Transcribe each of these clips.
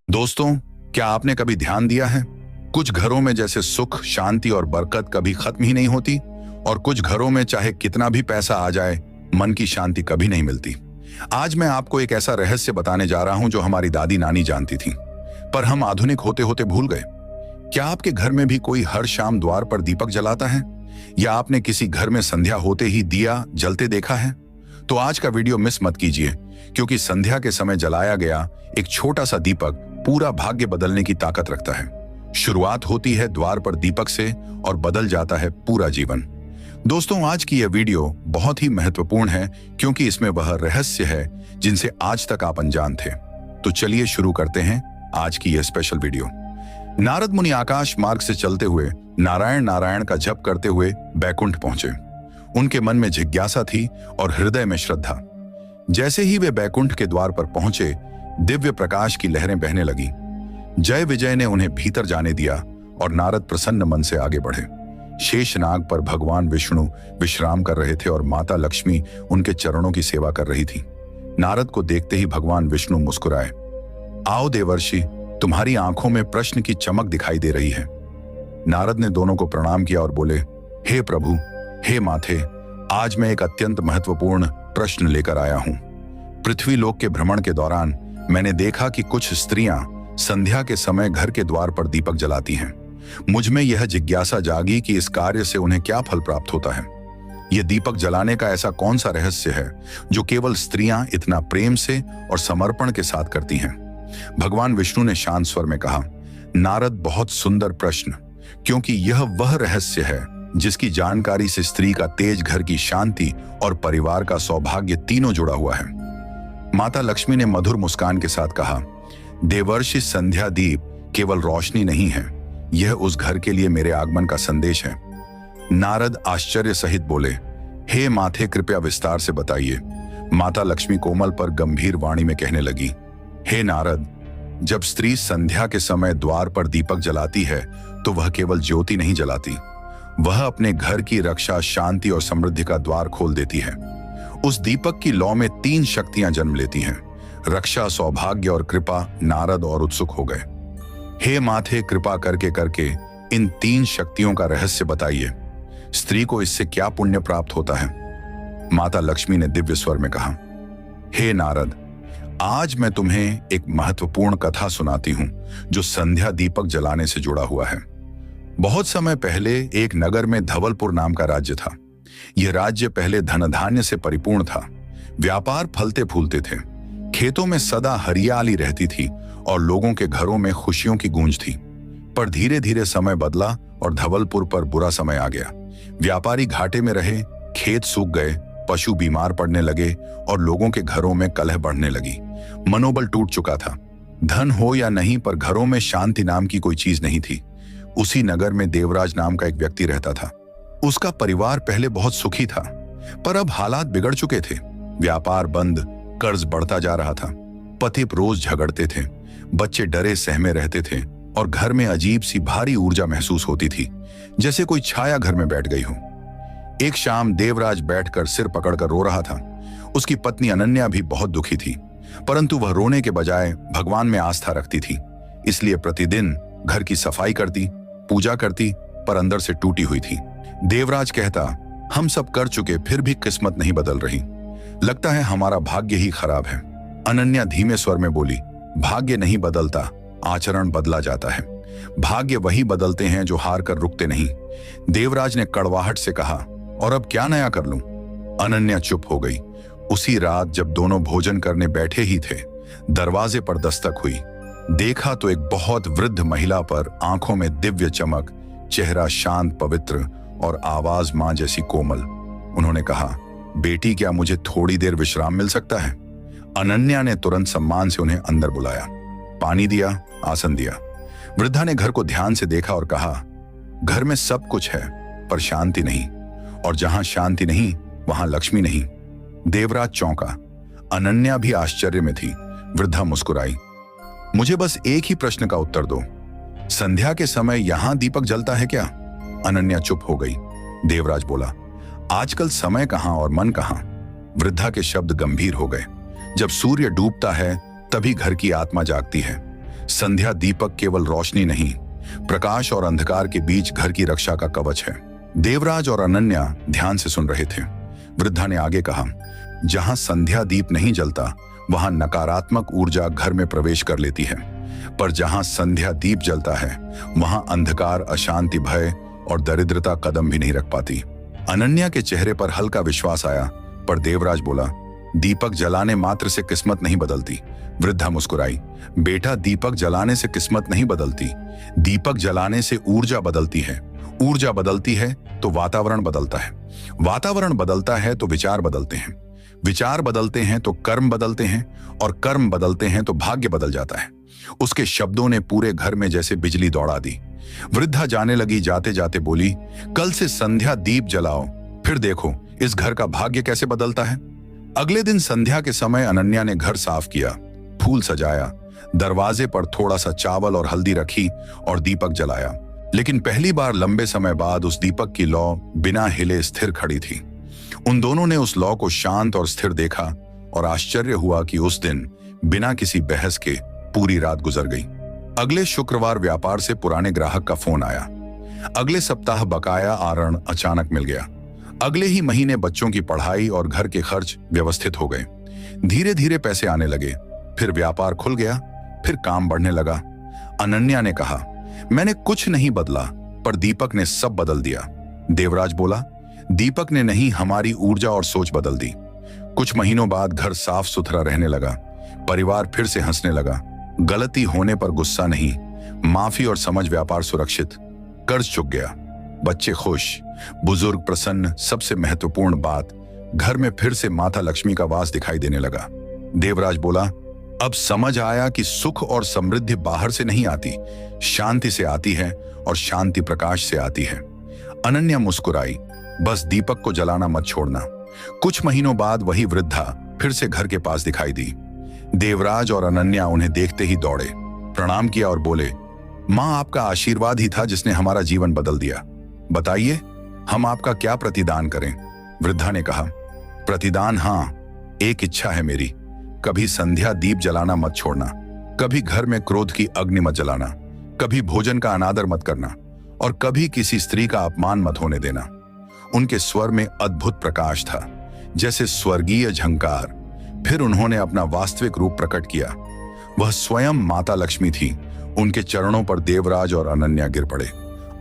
दोस्तों, क्या आपने कभी ध्यान दिया है? कुछ घरों में जैसे सुख, शांति और बरकत कभी खत्म ही नहीं होती, और कुछ घरों में चाहे कितना भी पैसा आ जाए, मन की शांति कभी नहीं मिलती। आज मैं आपको एक ऐसा रहस्य बताने जा रहा हूं जो हमारी दादी नानी जानती थी, पर हम आधुनिक होते होते भूल गए। क्या आपके घर में भी कोई हर शाम द्वार पर दीपक जलाता है, या आपने किसी घर में संध्या होते ही दिया जलते देखा है? तो आज का वीडियो मिस मत कीजिए, क्योंकि संध्या के समय जलाया गया एक छोटा सा दीपक पूरा भाग्य बदलने की ताकत रखता है। शुरुआत होती है द्वार पर दीपक से और बदल जाता है पूरा जीवन। दोस्तों, आज की यह वीडियो बहुत ही महत्वपूर्ण है, क्योंकि इसमें वह रहस्य है जिनसे आज तक आप अनजान थे। तो चलिए शुरू करते हैं आज की यह स्पेशल वीडियो। नारद मुनि आकाश मार्ग से चलते हुए नारायण नारायण का जप करते हुए बैकुंठ पहुंचे। उनके मन में जिज्ञासा थी और हृदय में श्रद्धा। जैसे ही वे बैकुंठ के द्वार पर पहुंचे, दिव्य प्रकाश की लहरें बहने लगी। जय विजय ने उन्हें भीतर जाने दिया और नारद प्रसन्न मन से आगे बढ़े। शेषनाग पर भगवान विष्णु विश्राम कर रहे थे और माता लक्ष्मी उनके चरणों की सेवा कर रही थी। नारद को देखते ही भगवान विष्णु मुस्कुराए। आओ देवर्षि, तुम्हारी आंखों में प्रश्न की चमक दिखाई दे रही है। नारद ने दोनों को प्रणाम किया और बोले, हे प्रभु, हे माथे, आज मैं एक अत्यंत महत्वपूर्ण प्रश्न लेकर आया हूं। पृथ्वी लोक के भ्रमण के दौरान मैंने देखा कि कुछ स्त्रियां संध्या के समय घर के द्वार पर दीपक जलाती हैं। मुझ में यह जिज्ञासा जागी कि इस कार्य से उन्हें क्या फल प्राप्त होता है। यह दीपक जलाने का ऐसा कौन सा रहस्य है जो केवल स्त्रियां इतना प्रेम से और समर्पण के साथ करती हैं? भगवान विष्णु ने शांत स्वर में कहा, नारद, बहुत सुंदर प्रश्न, क्योंकि यह वह रहस्य है जिसकी जानकारी से स्त्री का तेज, घर की शांति और परिवार का सौभाग्य तीनों जुड़ा हुआ है। माता लक्ष्मी ने मधुर मुस्कान के साथ कहा, देवर्षि, संध्या दीप केवल रोशनी नहीं है, यह उस घर के लिए मेरे आगमन का संदेश है। नारद आश्चर्य सहित बोले, हे माथे, कृपया विस्तार से बताइए। माता लक्ष्मी कोमल पर गंभीर वाणी में कहने लगी, हे नारद, जब स्त्री संध्या के समय द्वार पर दीपक जलाती है तो वह केवल ज्योति नहीं जलाती, वह अपने घर की रक्षा, शांति और समृद्धि का द्वार खोल देती है। उस दीपक की लौ में 3 शक्तियां जन्म लेती हैं, रक्षा, सौभाग्य और कृपा। नारद और उत्सुक हो गए। हे माथे, कृपा करके करके इन 3 शक्तियों का रहस्य बताइए। स्त्री को इससे क्या पुण्य प्राप्त होता है? माता लक्ष्मी ने दिव्य स्वर में कहा, हे नारद, आज मैं तुम्हें एक महत्वपूर्ण कथा सुनाती हूं जो संध्या दीपक जलाने से जुड़ा हुआ है। बहुत समय पहले एक नगर में धवलपुर नाम का राज्य था। यह राज्य पहले धन धान्य से परिपूर्ण था। व्यापार फलते फूलते थे। खेतों में सदा हरियाली रहती थी और लोगों के घरों में खुशियों की गूंज थी। पर धीरे धीरे समय बदला और धवलपुर पर बुरा समय आ गया। व्यापारी घाटे में रहे, खेत सूख गए, पशु बीमार पड़ने लगे और लोगों के घरों में कलह बढ़ने लगी। मनोबल टूट चुका था। धन हो या नहीं, पर घरों में शांति नाम की कोई चीज नहीं थी। उसी नगर में देवराज नाम का एक व्यक्ति रहता था। उसका परिवार पहले बहुत सुखी था, पर अब हालात बिगड़ चुके थे। व्यापार बंद, कर्ज बढ़ता जा रहा था, पति रोज झगड़ते थे, बच्चे डरे सहमे रहते थे और घर में अजीब सी भारी ऊर्जा महसूस होती थी, जैसे कोई छाया घर में बैठ गई हो। एक शाम देवराज बैठकर सिर पकड़कर रो रहा था। उसकी पत्नी अनन्या भी बहुत दुखी थी, परंतु वह रोने के बजाय भगवान में आस्था रखती थी। इसलिए प्रतिदिन घर की सफाई करती, पूजा करती, पर अंदर से टूटी हुई थी। देवराज कहता, हम सब कर चुके, फिर भी किस्मत नहीं बदल रही। लगता है हमारा भाग्य ही खराब है। अनन्या धीमे स्वर में बोली, भाग्य नहीं बदलता, आचरण बदला जाता है। भाग्य वही बदलते हैं जो हार कर रुकते नहीं। देवराज ने कड़वाहट से कहा, और अब क्या नया कर लूं? अनन्या चुप हो गई। उसी रात जब दोनों भोजन करने बैठे ही थे, दरवाजे पर दस्तक हुई। देखा तो एक बहुत वृद्ध महिला पर आंखों में दिव्य चमक, चेहरा शांत पवित्र और आवाज मां जैसी कोमल। उन्होंने कहा, बेटी, क्या मुझे थोड़ी देर विश्राम मिल सकता है? अनन्या ने तुरंत सम्मान से उन्हें अंदर बुलाया, पानी दिया, आसन दिया। वृद्धा ने घर को ध्यान से देखा और कहा, घर में सब कुछ है, पर शांति नहीं, और जहां शांति नहीं वहां लक्ष्मी नहीं। देवराज चौंका। अनन्या भी आश्चर्य में थी। वृद्धा मुस्कुराई, मुझे बस एक ही प्रश्न का उत्तर दो, संध्या के समय यहां दीपक जलता है क्या? अनन्या चुप हो गई। देवराज बोला, आजकल समय कहां और मन कहां? वृद्धा के शब्द गंभीर हो गए। जब सूर्य डूबता है तभी घर की आत्मा जागती है। संध्या दीपक केवल रोशनी नहीं, प्रकाश और अंधकार के बीच घर की रक्षा का कवच है। देवराज और अनन्या ध्यान से सुन रहे थे। वृद्धा ने आगे कहा, जहां संध्या दीप नहीं जलता वहां नकारात्मक ऊर्जा घर में प्रवेश कर लेती है, पर जहां संध्या दीप जलता है वहां अंधकार, अशांति, भय और दरिद्रता कदम भी नहीं रख पाती। अनन्या के चेहरे पर हल्का विश्वास आया, पर देवराज बोला, दीपक जलाने मात्र से किस्मत नहीं बदलती। वृद्धा मुस्कुराई, बेटा, दीपक जलाने से किस्मत नहीं बदलती, दीपक जलाने से ऊर्जा बदलती है। ऊर्जा बदलती है तो वातावरण बदलता है, वातावरण बदलता है तो विचार बदलते हैं, विचार बदलते हैं तो कर्म बदलते हैं, और कर्म बदलते हैं तो भाग्य बदल जाता है। उसके शब्दों ने पूरे घर में जैसे बिजली दौड़ा दी। वृद्धा जाने लगी, जाते जाते बोली, कल से संध्या दीप जलाओ, फिर देखो इस घर का भाग्य कैसे बदलता है। अगले दिन संध्या के समय अनन्या ने घर साफ किया, फूल सजाया, दरवाजे पर थोड़ा सा चावल और हल्दी रखी और दीपक जलाया। लेकिन पहली बार लंबे समय बाद उस दीपक की लौ बिना हिले स्थिर खड़ी थी। उन दोनों ने उस लौ को शांत और स्थिर देखा और आश्चर्य हुआ कि उस दिन बिना किसी बहस के पूरी रात गुजर गई। अगले शुक्रवार व्यापार से पुराने ग्राहक का फोन आया। अगले सप्ताह बकाया आरण अचानक मिल गया। अगले ही महीने बच्चों की पढ़ाई और घर के खर्च व्यवस्थित हो गए। धीरे धीरे पैसे आने लगे, फिर व्यापार खुल गया, फिर काम बढ़ने लगा। अनन्या ने कहा, मैंने कुछ नहीं बदला, पर दीपक ने सब बदल दिया। देवराज बोला, दीपक ने नहीं, हमारी ऊर्जा और सोच बदल दी। कुछ महीनों बाद घर साफ सुथरा रहने लगा, परिवार फिर से हंसने लगा। गलती होने पर गुस्सा नहीं, माफी और समझ, व्यापार सुरक्षित, कर्ज चुक गया, बच्चे खुश, बुजुर्ग प्रसन्न। सबसे महत्वपूर्ण बात, घर में फिर से माता लक्ष्मी का वास दिखाई देने लगा। देवराज बोला, अब समझ आया कि सुख और समृद्धि बाहर से नहीं आती, शांति से आती है, और शांति प्रकाश से आती है। अनन्या मुस्कुराई, बस दीपक को जलाना मत छोड़ना। कुछ महीनों बाद वही वृद्धा फिर से घर के पास दिखाई दी। देवराज और अनन्या उन्हें देखते ही दौड़े, प्रणाम किया और बोले, मां, आपका आशीर्वाद ही था जिसने हमारा जीवन बदल दिया। बताइए, हम आपका क्या प्रतिदान करें? वृद्धा ने कहा, प्रतिदान? हाँ, एक इच्छा है मेरी, कभी संध्या दीप जलाना मत छोड़ना, कभी घर में क्रोध की अग्नि मत जलाना, कभी भोजन का अनादर मत करना, और कभी किसी स्त्री का अपमान मत होने देना। उनके स्वर में अद्भुत प्रकाश था, जैसे स्वर्गीय झंकार। फिर उन्होंने अपना वास्तविक रूप प्रकट किया। वह स्वयं माता लक्ष्मी थी। उनके चरणों पर देवराज और अनन्या गिर पड़े।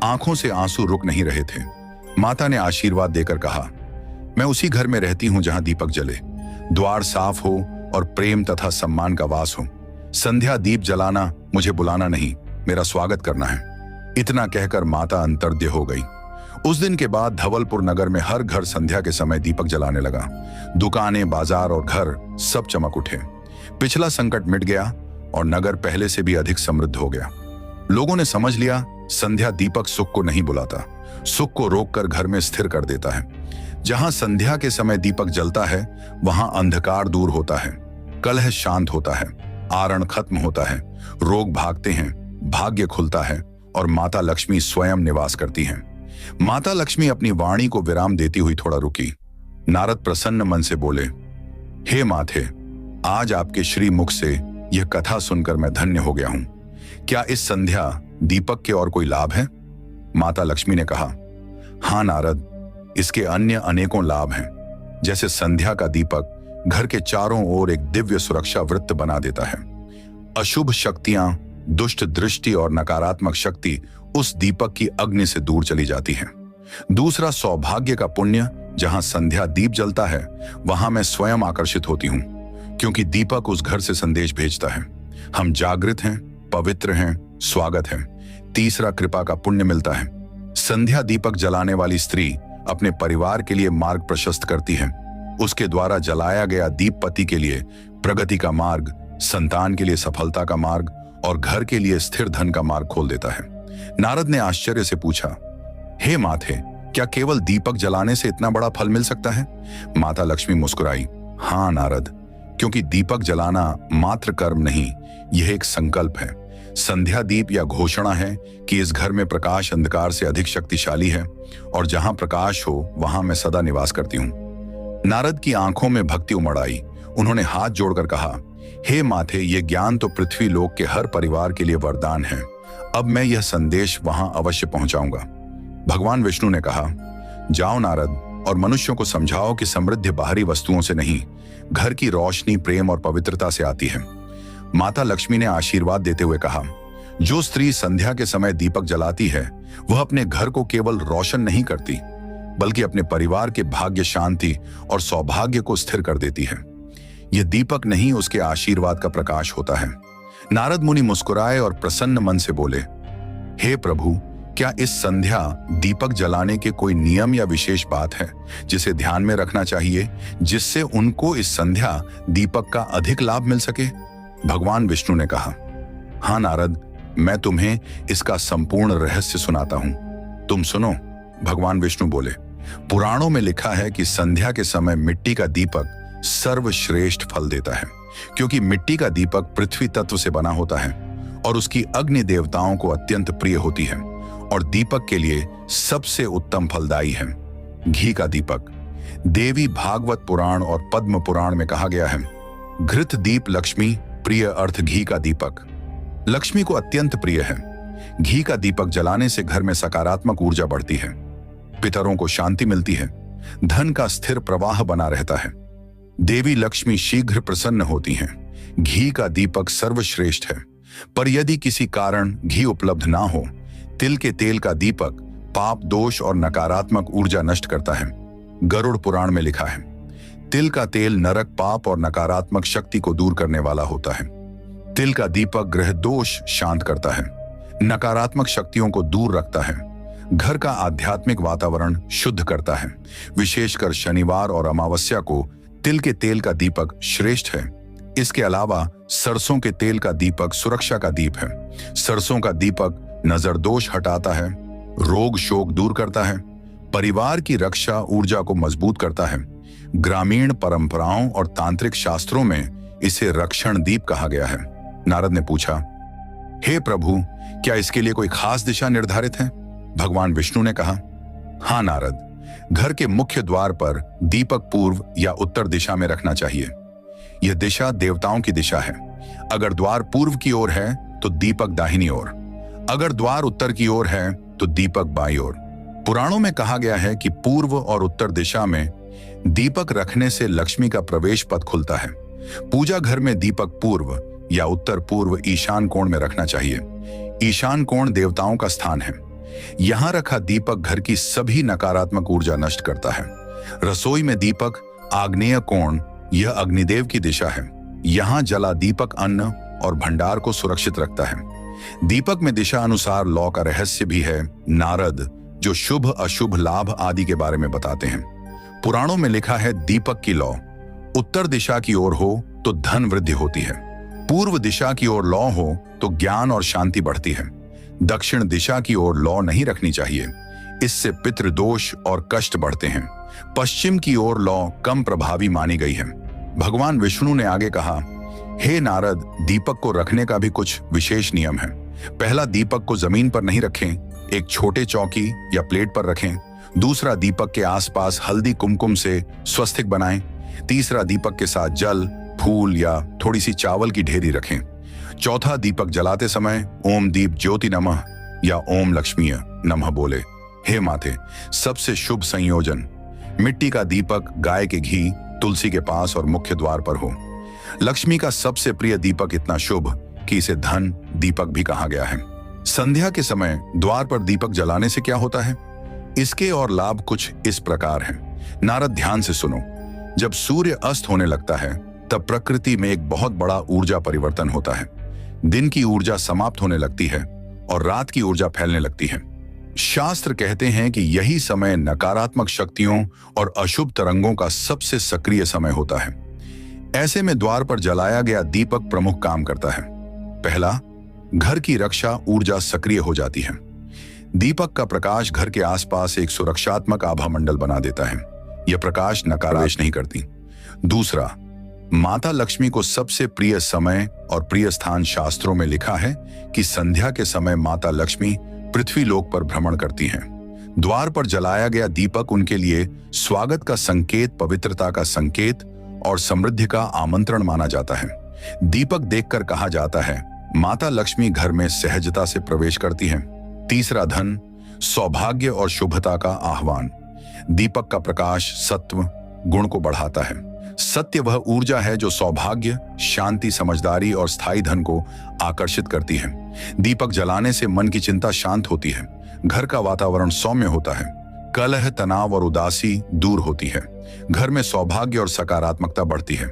आंखों से आंसू रुक नहीं रहे थे। माता ने आशीर्वाद देकर कहा, मैं उसी घर में रहती हूं जहां दीपक जले, द्वार साफ हो और प्रेम तथा सम्मान का वास हो। संध्या दीप जलाना, मुझे बुलाना नहीं, मेरा स्वागत करना है। इतना कहकर माता अंतर्ध्य हो गई। उस दिन के बाद धवलपुर नगर में हर घर संध्या के समय दीपक जलाने लगा। दुकानें, बाजार और घर सब चमक उठे। पिछला संकट मिट गया और नगर पहले से भी अधिक समृद्ध हो गया। लोगों ने समझ लिया, संध्या दीपक सुख को नहीं बुलाता, सुख को रोककर घर में स्थिर कर देता है। जहां संध्या के समय दीपक जलता है वहां अंधकार दूर होता है, कलह शांत होता है, आरण खत्म होता है, रोग भागते हैं, भाग्य खुलता है और माता लक्ष्मी स्वयं निवास करती हैं। माता लक्ष्मी अपनी वाणी को विराम देती हुई थोड़ा रुकी। नारद प्रसन्न मन से बोले, हे माथे, आज आपके श्री मुख से यह कथा सुनकर मैं धन्य हो गया हूं। क्या इस संध्या दीपक के और कोई लाभ है? माता लक्ष्मी ने कहा, हां नारद, इसके अन्य अनेकों लाभ हैं। जैसे संध्या का दीपक घर के चारों ओर एक दिव्य सुरक्षा वृत्त बना देता है। अशुभ शक्तियां, दुष्ट दृष्टि और नकारात्मक शक्ति उस दीपक की अग्नि से दूर चली जाती हैं। दूसरा, सौभाग्य का पुण्य, जहां संध्या दीप जलता है वहां मैं स्वयं आकर्षित होती हूं, क्योंकि दीपक उस घर से संदेश भेजता है, हम जागृत हैं, पवित्र हैं, स्वागत है। तीसरा, कृपा का पुण्य मिलता है। संध्या दीपक जलाने वाली स्त्री अपने परिवार के लिए मार्ग प्रशस्त करती है। उसके द्वारा जलाया गया दीप पति के लिए प्रगति का मार्ग, संतान के लिए सफलता का मार्ग और घर के लिए स्थिर धन का मार्ग खोल देता है। नारद ने आश्चर्य से पूछा, हे माथे, क्या केवल दीपक जलाने से इतना बड़ा फल मिल सकता है? माता लक्ष्मी मुस्कुराई, हाँ नारद, क्योंकि दीपक जलाना मात्र कर्म नहीं, यह एक संकल्प है। संध्या दीप या घोषणा है कि इस घर में प्रकाश अंधकार से अधिक शक्तिशाली है और जहां प्रकाश हो वहां मैं सदा निवास करती हूं। नारद की आंखों में भक्ति उमड़ आई। उन्होंने हाथ जोड़कर कहा, हे माथे, ये ज्ञान तो पृथ्वी लोक के हर परिवार के लिए वरदान है। अब मैं यह संदेश वहां अवश्य पहुंचाऊंगा। भगवान विष्णु ने कहा, जाओ नारद, और मनुष्यों को समझाओ कि समृद्धि बाहरी वस्तुओं से नहीं, घर की रोशनी, प्रेम और पवित्रता से आती है। माता लक्ष्मी ने आशीर्वाद देते हुए कहा, जो स्त्री संध्या के समय दीपक जलाती है वह अपने घर को केवल रोशन नहीं करती बल्कि अपने परिवार के भाग्य, शांति और सौभाग्य को स्थिर कर देती है। यह दीपक नहीं, उसके आशीर्वाद का प्रकाश होता है। नारद मुनि मुस्कुराए और प्रसन्न मन से बोले, हे प्रभु, क्या इस संध्या दीपक जलाने के कोई नियम या विशेष बात है जिसे ध्यान में रखना चाहिए, जिससे उनको इस संध्या दीपक का अधिक लाभ मिल सके? भगवान विष्णु ने कहा, हाँ नारद, मैं तुम्हें इसका संपूर्ण रहस्य सुनाता हूं, तुम सुनो। भगवान विष्णु बोले, पुराणों में लिखा है कि संध्या के समय मिट्टी का दीपक सर्वश्रेष्ठ फल देता है, क्योंकि मिट्टी का दीपक पृथ्वी तत्व से बना होता है और उसकी अग्नि देवताओं को अत्यंत प्रिय होती है, और दीपक के लिए सबसे उत्तम फलदायी है। घी का दीपक, देवी भागवत पुराण और पद्म पुराण में कहा गया है, घृत दीप लक्ष्मी प्रिय, अर्थ घी का दीपक लक्ष्मी को अत्यंत प्रिय है। घी का दीपक जलाने से घर में सकारात्मक ऊर्जा बढ़ती है, पितरों को शांति मिलती है, धन का स्थिर प्रवाह बना रहता है, देवी लक्ष्मी शीघ्र प्रसन्न होती हैं। घी का दीपक सर्वश्रेष्ठ है, पर यदि किसी कारण घी उपलब्ध ना हो, तिल के तेल का दीपक पाप, दोष और नकारात्मक ऊर्जा नष्ट करता है। गरुड़ पुराण में लिखा है, तिल का तेल नरक, पाप और नकारात्मक शक्ति को दूर करने वाला होता है। तिल का दीपक ग्रह दोष शांत करता है, नकारात्मक शक्तियों को दूर रखता है, घर का आध्यात्मिक वातावरण शुद्ध करता है। विशेषकर शनिवार और अमावस्या को तिल के तेल का दीपक श्रेष्ठ है। इसके अलावा सरसों के तेल का दीपक सुरक्षा का दीप है। सरसों का दीपक नजर दोष हटाता है, रोग शोक दूर करता है, परिवार की रक्षा, ऊर्जा को मजबूत करता है। ग्रामीण परंपराओं और तांत्रिक शास्त्रों में इसे रक्षण दीप कहा गया है। नारद ने पूछा, हे प्रभु, क्या इसके लिए कोई खास दिशा निर्धारित है? भगवान विष्णु ने कहा, हाँ नारद, घर के मुख्य द्वार पर दीपक पूर्व या उत्तर दिशा में रखना चाहिए। यह दिशा देवताओं की दिशा है। अगर द्वार पूर्व की ओर है तो दीपक दाहिनी ओर, अगर द्वार उत्तर की ओर है तो दीपक बाईं ओर। पुराणों में कहा गया है कि पूर्व और उत्तर दिशा में दीपक रखने से लक्ष्मी का प्रवेश पथ खुलता है। पूजा घर में दीपक पूर्व या उत्तर पूर्व ईशान कोण में रखना चाहिए। ईशान कोण देवताओं का स्थान है। यहां रखा दीपक घर की सभी नकारात्मक ऊर्जा नष्ट करता है। रसोई में दीपक आग्नेय कोण, यह अग्निदेव की दिशा है। यहां जला दीपक अन्न और भंडार को सुरक्षित रखता है। दीपक में दिशा अनुसार लौ का रहस्य भी है, नारद, जो शुभ अशुभ लाभ आदि के बारे में बताते हैं। पुराणों में लिखा है, दीपक की लौ उत्तर दिशा की ओर हो तो धन वृद्धि होती है, पूर्व दिशा की ओर लौ हो तो ज्ञान और शांति बढ़ती है, दक्षिण दिशा की ओर लौ नहीं रखनी चाहिए, इससे पितृदोष और कष्ट बढ़ते हैं, पश्चिम की ओर लौ कम प्रभावी मानी गई है। भगवान विष्णु ने आगे कहा, हे नारद, दीपक को रखने का भी कुछ विशेष नियम है। पहला, दीपक को जमीन पर नहीं रखें, एक छोटे चौकी या प्लेट पर रखें। दूसरा, दीपक के आसपास हल्दी कुमकुम से स्वस्तिक बनाएं। तीसरा, दीपक के साथ जल, फूल या थोड़ी सी चावल की ढेरी रखें। चौथा, दीपक जलाते समय ओम दीप ज्योति नमः या ओम लक्ष्मीय नमः बोले। हे माते, सबसे शुभ संयोजन मिट्टी का दीपक गाय के घी, तुलसी के पास और मुख्य द्वार पर हो। लक्ष्मी का सबसे प्रिय दीपक इतना शुभ कि इसे धन दीपक भी कहा गया है। संध्या के समय द्वार पर दीपक जलाने से क्या होता है? इसके और लाभ कुछ इस प्रकार हैं। नारद, ध्यान से सुनो। जब सूर्य अस्त होने लगता है तब प्रकृति में एक बहुत बड़ा ऊर्जा परिवर्तन होता है। दिन की ऊर्जा समाप्त होने लगती है और रात की ऊर्जा फैलने लगती है। शास्त्र कहते हैं कि यही समय नकारात्मक शक्तियों और अशुभ तरंगों का सबसे सक्रिय समय होता है। ऐसे में द्वार पर जलाया गया दीपक प्रमुख काम करता है। पहला, घर की रक्षा, ऊर्जा सक्रिय हो जाती है। दीपक का प्रकाश घर के आसपास एक सुरक्षात्मक आभा मंडल बना देता है। यह प्रकाश नकारात्मक नहीं करती। दूसरा, माता लक्ष्मी को सबसे प्रिय समय और प्रिय स्थान शास्त्रों में लिखा है कि संध्या के समय माता लक्ष्मी पृथ्वी लोक पर भ्रमण करती हैं। द्वार पर जलाया गया दीपक उनके लिए स्वागत का संकेत, पवित्रता का संकेत और समृद्धि का आमंत्रण माना जाता है। दीपक देखकर कहा जाता है माता लक्ष्मी घर में सहजता से प्रवेश करती हैं। तीसरा, धन, सौभाग्य और शुभता का आह्वान। दीपक का प्रकाश सत्व गुण को बढ़ाता है। सत्य वह ऊर्जा है जो सौभाग्य, शांति, समझदारी और स्थायी धन को आकर्षित करती है। दीपक जलाने से मन की चिंता शांत होती है, घर का वातावरण सौम्य होता है, कलह, तनाव और उदासी दूर होती है, घर में सौभाग्य और सकारात्मकता बढ़ती है।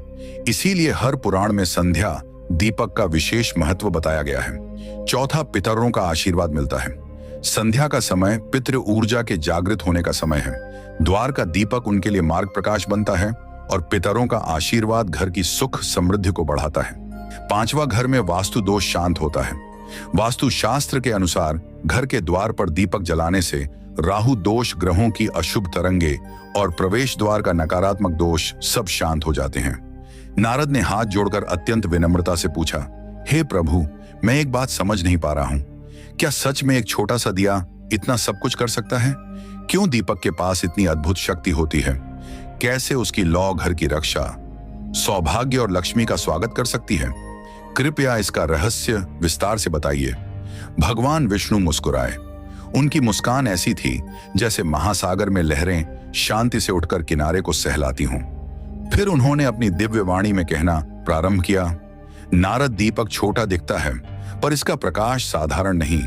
इसीलिए हर पुराण में संध्या दीपक का विशेष महत्व बताया गया है। चौथा, पितरों का आशीर्वाद मिलता है। संध्या का समय पितृ ऊर्जा के जागृत होने का समय है। द्वार का दीपक उनके लिए मार्ग प्रकाश बनता है और पितरों का आशीर्वाद घर की सुख समृद्धि को बढ़ाता है। पांचवा, घर में वास्तु दोष शांत होता है। वास्तु शास्त्र के अनुसार घर के द्वार पर दीपक जलाने से राहु दोष, ग्रहों की अशुभ तरंगे और प्रवेश द्वार का नकारात्मक दोष सब शांत हो जाते हैं। नारद ने हाथ जोड़कर अत्यंत विनम्रता से पूछा, हे प्रभु, मैं एक बात समझ नहीं पा रहा हूं, क्या सच में एक छोटा सा दिया इतना सब कुछ कर सकता है? क्यों दीपक के पास इतनी अद्भुत शक्ति होती है? कैसे उसकी लौ घर की रक्षा, सौभाग्य और लक्ष्मी का स्वागत कर सकती है? कृपया इसका रहस्य विस्तार से बताइए। भगवान विष्णु मुस्कुराए। उनकी मुस्कान ऐसी थी जैसे महासागर में लहरें शांति से उठकर किनारे को सहलाती हों। फिर उन्होंने अपनी दिव्य वाणी में कहना प्रारंभ किया, नारद, दीपक छोटा दिखता है, पर इसका प्रकाश साधारण नहीं।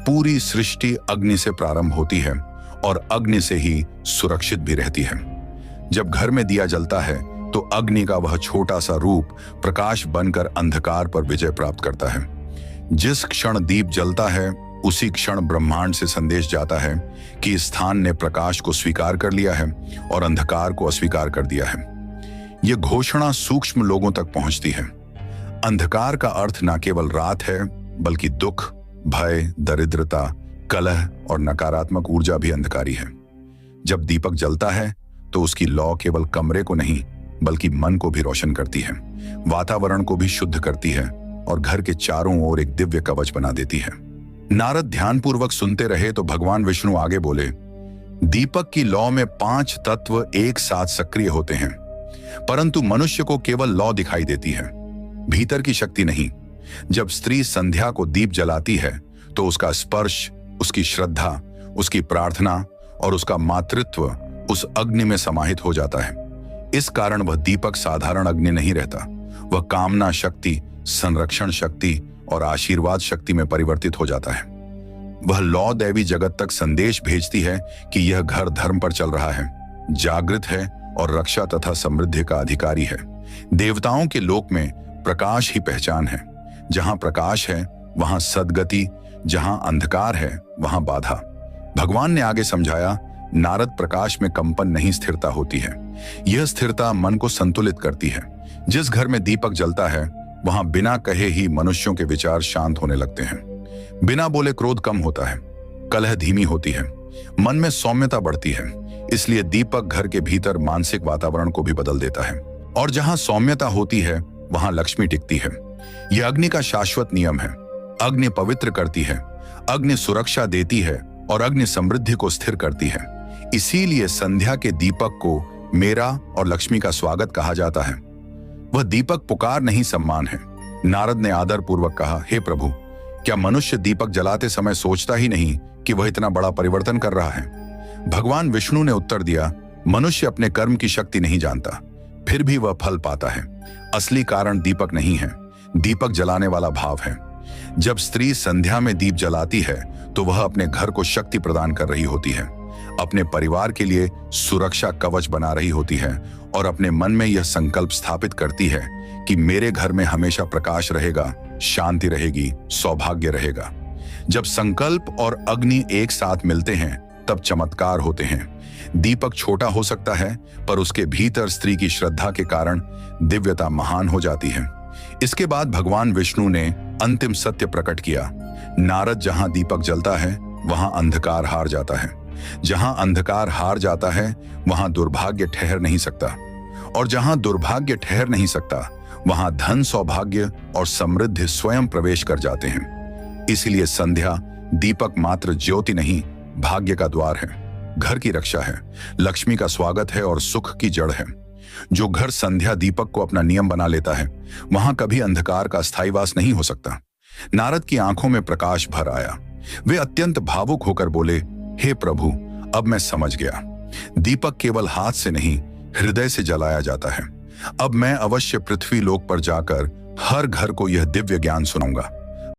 पूरी सृष्टि अग्नि से प्रारंभ होती है और अग्नि से ही सुरक्षित भी रहती है। जब घर में दिया जलता है तो अग्नि का वह छोटा सा रूप प्रकाश बनकर अंधकार पर विजय प्राप्त करता है। जिस क्षण दीप जलता है उसी क्षण ब्रह्मांड से संदेश जाता है कि इस स्थान ने प्रकाश को स्वीकार कर लिया है और अंधकार को अस्वीकार कर दिया है। यह घोषणा सूक्ष्म लोगों तक पहुंचती है। अंधकार का अर्थ न केवल रात है, बल्कि दुख, भय, दरिद्रता, कलह और नकारात्मक ऊर्जा भी अंधकारी है। जब दीपक जलता है तो उसकी लौ केवल कमरे को नहीं, बल्कि मन को भी रोशन करती है, वातावरण को भी शुद्ध करती है और घर के चारों ओर एक दिव्य कवच बना देती है। नारद ध्यानपूर्वक सुनते रहे तो भगवान विष्णु आगे बोले, दीपक की लौ में 5 तत्व एक साथ सक्रिय होते हैं, परंतु मनुष्य को केवल लौ दिखाई देती है, भीतर की शक्ति नहीं। जब स्त्री संध्या को दीप जलाती है तो उसका स्पर्श, उसकी श्रद्धा, उसकी प्रार्थना और उसका मातृत्व उस अग्नि में समाहित हो जाता है। इस कारण वह दीपक साधारण अग्नि नहीं रहता, वह कामना शक्ति, संरक्षण शक्ति और आशीर्वाद शक्ति में परिवर्तित हो जाता है। वह लौ दैवी जगत तक संदेश भेजती है कि यह घर धर्म पर चल रहा है, जागृत है और रक्षा तथा समृद्धि का अधिकारी है। देवताओं के लोक में प्रकाश ही पहचान है। जहां प्रकाश है वहां सद्गति, जहां अंधकार है वहां बाधा। भगवान ने आगे समझाया, नारद, प्रकाश में कंपन नहीं, स्थिरता होती है। यह स्थिरता मन को संतुलित करती है। जिस घर में दीपक जलता है वहां बिना कहे ही मनुष्यों के विचार शांत होने लगते हैं। बिना बोले क्रोध कम होता है, कलह धीमी होती है, मन में सौम्यता बढ़ती है। इसलिए दीपक घर के भीतर मानसिक वातावरण को भी बदल देता है। और जहां सौम्यता होती है वहां लक्ष्मी टिकती है। यह अग्नि का शाश्वत नियम है। अग्नि पवित्र करती है, अग्नि सुरक्षा देती है और अग्नि समृद्धि को स्थिर करती है। इसीलिए संध्या के दीपक को मेरा और लक्ष्मी का स्वागत कहा जाता है। वह दीपक पुकार नहीं, सम्मान है। नारद ने आदर पूर्वक कहा, हे प्रभु, क्या मनुष्य दीपक जलाते समय सोचता ही नहीं कि वह इतना बड़ा परिवर्तन कर रहा है? भगवान विष्णु ने उत्तर दिया, मनुष्य अपने कर्म की शक्ति नहीं जानता, फिर भी वह फल पाता है। असली कारण दीपक नहीं है, दीपक जलाने वाला भाव है। जब स्त्री संध्या में दीप जलाती है तो वह अपने घर को शक्ति प्रदान कर रही होती है, अपने परिवार के लिए सुरक्षा कवच बना रही होती है और अपने मन में यह संकल्प स्थापित करती है कि मेरे घर में हमेशा प्रकाश रहेगा, शांति रहेगी, सौभाग्य रहेगा। जब संकल्प और अग्नि एक साथ मिलते हैं तब चमत्कार होते हैं। दीपक छोटा हो सकता है, पर उसके भीतर स्त्री की श्रद्धा के कारण दिव्यता महान हो जाती है। इसके बाद भगवान विष्णु ने अंतिम सत्य प्रकट किया। नारद, जहां दीपक जलता है वहां अंधकार हार जाता है। जहां अंधकार हार जाता है वहां दुर्भाग्य ठहर नहीं सकता, और जहां दुर्भाग्य ठहर नहीं सकता वहां धन, सौभाग्य और समृद्धि स्वयं प्रवेश कर जाते हैं। इसलिए संध्या दीपक मात्र ज्योति नहीं, भाग्य का द्वार है, घर की रक्षा है, लक्ष्मी का स्वागत है और सुख की जड़ है। जो घर संध्या दीपक को अपना नियम बना लेता है, वहां कभी अंधकार का स्थायी वास नहीं हो सकता। नारद की आंखों में प्रकाश भर आया। वे अत्यंत भावुक होकर बोले, हे प्रभु, अब मैं समझ गया। दीपक केवल हाथ से नहीं, हृदय से जलाया जाता है। अब मैं अवश्य पृथ्वी लोक पर जाकर हर घर को यह दिव्य ज्ञान सुनाऊंगा।